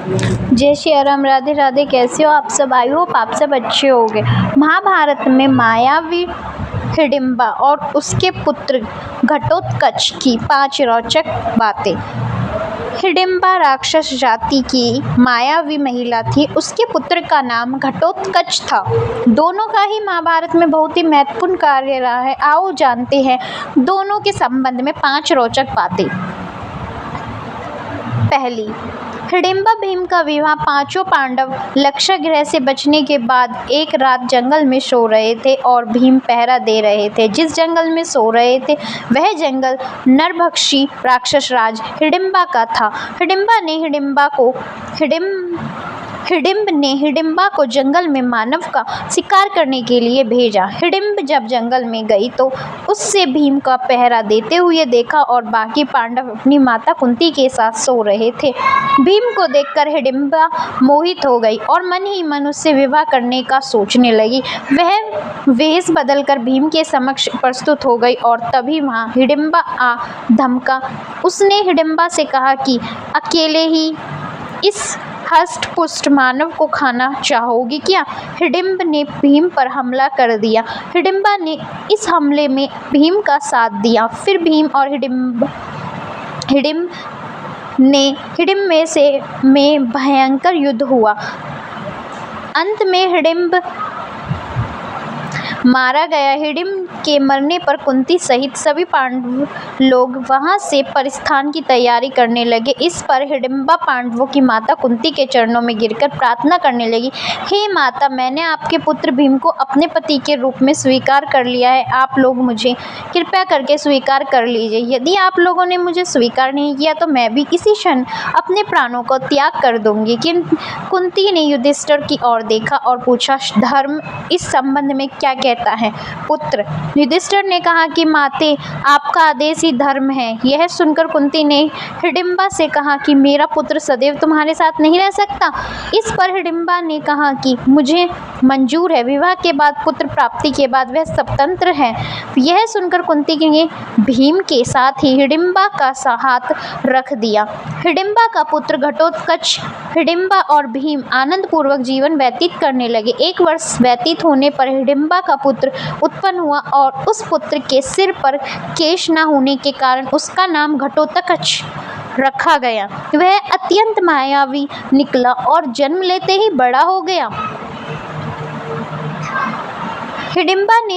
जय श्री राम। राधे राधे। कैसे हो आप सब? आई होप आप सब अच्छे होंगे। महाभारत में मायावी हिडिंबा और उसके पुत्र घटोत्कच की 5 रोचक बातें। हिडिंबा राक्षस जाति की मायावी महिला थी। उसके पुत्र का नाम घटोत्कच था। दोनों का ही महाभारत में बहुत ही महत्वपूर्ण कार्य रहा है। आओ जानते हैं दोनों के संबंध में 5 रोचक बातें। पहली, हिडिंबा भीम का विवाह। 5 पांडव लक्षागृह से बचने के बाद एक रात जंगल में सो रहे थे और भीम पहरा दे रहे थे। जिस जंगल में सो रहे थे वह जंगल नरभक्षी राक्षस राज हिडिंबा का था। हिडिंब ने हिडिंबा को जंगल में मानव का शिकार करने के लिए भेजा। हिडिंब जब जंगल में गई तो उससे भीम का पहरा देते हुए देखा और बाकी पांडव अपनी माता कुंती के साथ सो रहे थे। भीम को देखकर हिडिंबा मोहित हो गई और मन ही मन उससे विवाह करने का सोचने लगी। वह वेश बदलकर भीम के समक्ष प्रस्तुत हो गई और तभी वहां हिडिंबा आ धमका। उसने हिडिंबा से कहा कि अकेले ही इस हष्ट-पुष्ट मानव को खाना चाहोगी क्या? हिडिंब ने भीम पर हमला कर दिया। हिडिंबा ने इस हमले में भीम का साथ दिया। फिर भीम और हिडिंब में भयंकर युद्ध हुआ। अंत में हिडिंब मारा गया। हिडिंब के मरने पर कुंती सहित सभी पांडव लोग वहां से प्रस्थान की तैयारी करने लगे। इस पर हिडिंबा पांडवों की माता कुंती के चरणों में गिरकर प्रार्थना करने लगी, हे माता, मैंने आपके पुत्र भीम को अपने पति के रूप में स्वीकार कर लिया है। आप लोग मुझे कृपया करके स्वीकार कर लीजिए। यदि आप लोगों ने मुझे स्वीकार नहीं किया तो मैं भी इसी क्षण अपने प्राणों को त्याग कर दूंगी। कुंती ने युधिष्ठिर की ओर देखा और पूछा, धर्म इस संबंध में क्या कहता है पुत्र? युधिष्ठिर ने कहा कि माते, आपका आदेश ही धर्म है। यह सुनकर कुंती ने हिडिंबा से कहा कि मेरा पुत्र सदैव तुम्हारे साथ नहीं रह सकता। इस पर हिडिंबा ने कहा कि मुझे मंजूर है। विवाह के बाद, पुत्र प्राप्ति के बाद वह स्वतंत्र है। यह सुनकर कुंती ने भीम के साथ ही हिडिंबा का हाथ रख दिया। हिडिंबा का पुत्र घटोत्कच, हिडिंबा और भीम आनंद पूर्वक जीवन व्यतीत करने लगे। 1 वर्ष व्यतीत होने पर हिडिंबा का पुत्र उत्पन्न हुआ और उस पुत्र के सिर पर केश न होने के कारण उसका नाम घटोत्कच रखा गया। वह अत्यंत मायावी निकला और जन्म लेते ही बड़ा हो गया। हिडिंबा ने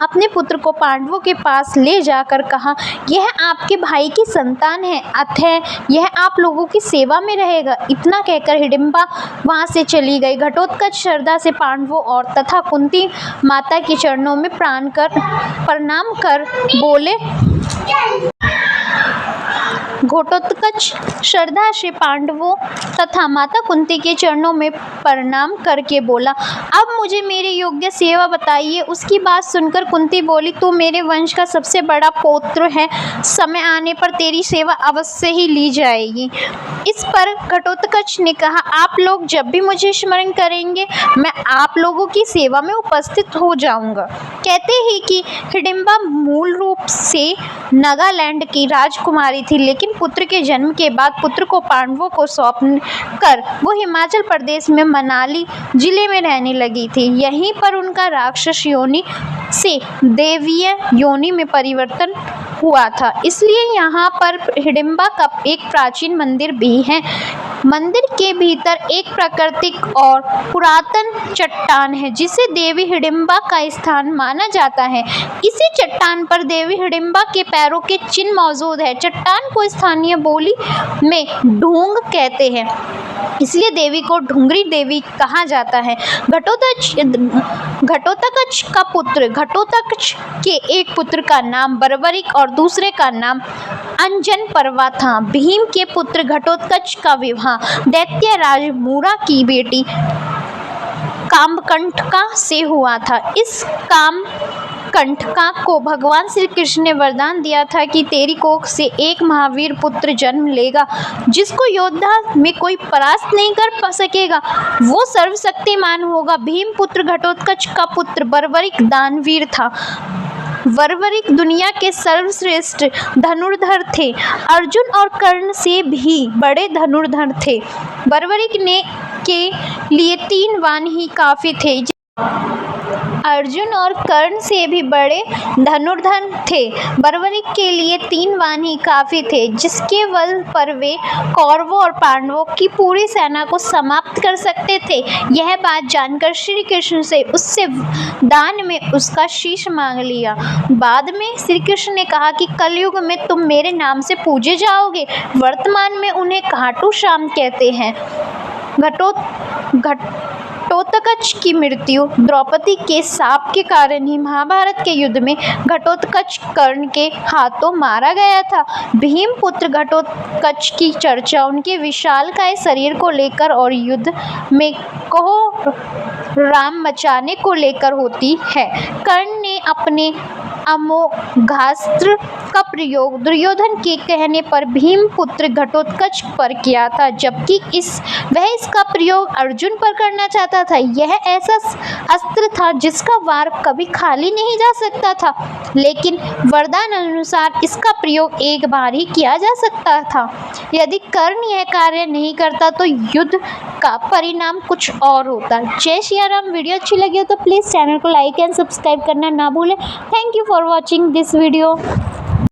अपने पुत्र को पांडवों के पास ले जाकर कहा, यह आपके भाई की संतान है, अतः यह आप लोगों की सेवा में रहेगा। इतना कहकर हिडिंबा वहां से चली गई। घटोत्कच श्रद्धा से पांडवों और तथा कुंती माता के चरणों में प्रणाम कर बोले। घटोत्कच श्रद्धा से पांडवों तथा माता कुंती के चरणों में प्रणाम करके बोला, अब मुझे मेरी योग्य सेवा बताइए। उसकी बात सुनकर कुंती बोली, तू मेरे वंश का सबसे बड़ा पौत्र है, समय आने पर तेरी सेवा अवश्य ही ली जाएगी। इस पर घटोत्कच ने कहा, आप लोग जब भी मुझे स्मरण करेंगे मैं आप लोगों की सेवा में उपस्थित हो जाऊंगा। कहते ही कि हिडिंबा मूल रूप से नागालैंड की राजकुमारी थी, लेकिन पुत्र के जन्म के बाद पुत्र को पांडवों को सौंप कर वो हिमाचल प्रदेश में मनाली जिले में रहने लगी थी। यहीं पर उनका राक्षस योनि से देवीय योनि में परिवर्तन हुआ था। इसलिए यहाँ पर हिडिंबा का एक प्राचीन मंदिर भी है। मंदिर के भीतर एक प्राकृतिक और पुरातन चट्टान है जिसे देवी हिडिंबा का स्थान माना जाता है। इसी चट्टान पर देवी हिडिंबा के पैरों के चिन्ह मौजूद है। चट्टान को स्थानीय बोली में ढूंग कहते हैं, इसलिए देवी को ढूंगरी देवी कहा जाता है। घटोत्कच का पुत्र घटोत्कच के एक पुत्र का नाम बर्बरिक और दूसरे का नाम अंजनपर्वा था। भीम के पुत्र घटोत्कच का विवाह दैत्यराज मूरा की बेटी कामकंटका से हुआ था। इस कामकंटका को भगवान श्री कृष्ण ने वरदान दिया था कि तेरी कोख से एक महावीर पुत्र जन्म लेगा, जिसको योद्धा में कोई परास्त नहीं कर सकेगा। वो सर्वशक्तिमान होगा। भीम पुत्र घटोत्कच का पुत्र बर्बरिक दानवीर था। वरवरिक दुनिया के सर्वश्रेष्ठ धनुर्धर थे। अर्जुन और कर्ण से भी बड़े धनुर्धर थे। वरवरिक के लिए 3 बाण ही काफी थे। अर्जुन और कर्ण से भी बड़े धनुर्धर थे। वरवरिक के लिए 3 बाण ही काफी थे, जिसके बल पर वे कौरवों और पांडवों की पूरी सेना को समाप्त कर सकते थे। यह बात जानकर श्री कृष्ण से उससे दान में उसका शीश मांग लिया। बाद में श्री कृष्ण ने कहा कि कलयुग में तुम मेरे नाम से पूजे जाओगे। वर्तमान में उन्हें खाटू श्याम कहते हैं। घटोत्कच की मृत्यु द्रौपदी के शाप के कारण ही महाभारत के युद्ध में घटोत्कच कर्ण के हाथों मारा गया था। भीमपुत्र घटोत्कच की चर्चा उनके विशालकाय शरीर को लेकर और युद्ध में कहो राम मचाने को लेकर होती है। कर्ण ने अपने अमोघास्त्र का प्रयोग दुर्योधन के कहने पर भीमपुत्र घटोत्कच पर किया था, जबकि वह इसका प्रयोग अर्जुन पर करना चाहता था। यह ऐसा अस्त्र था जिसका वार कभी खाली नहीं जा सकता था, लेकिन वरदान अनुसार इसका प्रयोग एक बार ही किया जा सकता था। यदि कर्ण यह कार्य नहीं करता तो युद्ध का परिणाम कुछ और होता। जय श्री राम। वीडियो अच्छी लगी हो तो प्लीज़ चैनल को लाइक एंड सब्सक्राइब करना ना भूलें। Thank you for watching this video.